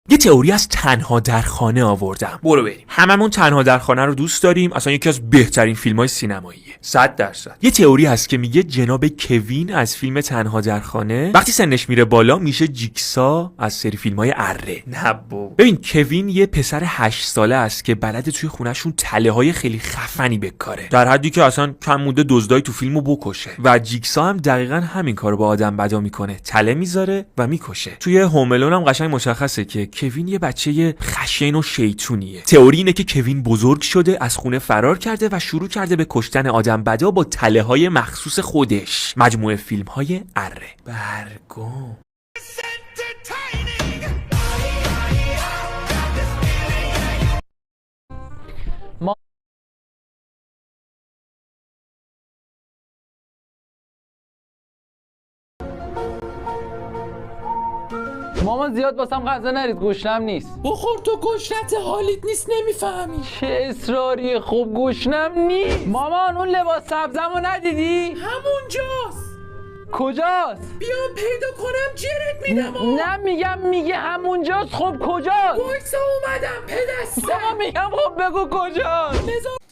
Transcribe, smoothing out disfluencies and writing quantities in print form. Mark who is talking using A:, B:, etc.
A: یه تئوری از تنها در خانه آوردم. برو بریم. هممون تنها در خانه رو دوست داریم. اصلا یکی از بهترین فیلم‌های سینماییه. 100%. یه تئوری هست که میگه جناب کوین از فیلم تنها در خانه وقتی سنش میره بالا میشه جیکسا از سری فیلم‌های اره. نه بابا. ببین کوین یه پسر 8 ساله است که بلده توی خونه‌شون تله‌های خیلی خفنی بکاره. در حدی که اصلا کم مونده دزدای تو فیلمو بکشه. و جیکسا هم دقیقاً همین کارو با آدم بدا میکنه. تله میذاره و میکشه. توی هوم الون هم قشنگ مشخصه که کوین یه بچه خشن و شیطونیه. تئوری اینه که کوین بزرگ شده، از خونه فرار کرده و شروع کرده به کشتن آدم بدا با تله‌های مخصوص خودش. مجموعه فیلم‌های اره. برگم.
B: مامان زیاد واسم غذا نرید، گشنم نیست.
C: بخور تو، گشنت حالیت نیست نمیفهمی.
B: چه اصراری، خوب گشنم نیست. مامان اون لباس سبزمو ندیدی؟
C: همونجاست.
B: کجاست؟
C: بیام پیدا کنم جرت میدم.
B: نه میگه همونجاست. خب کجاست؟
C: وایسا اومدم پدستم.
B: بابا میگم خب بگو کجاست.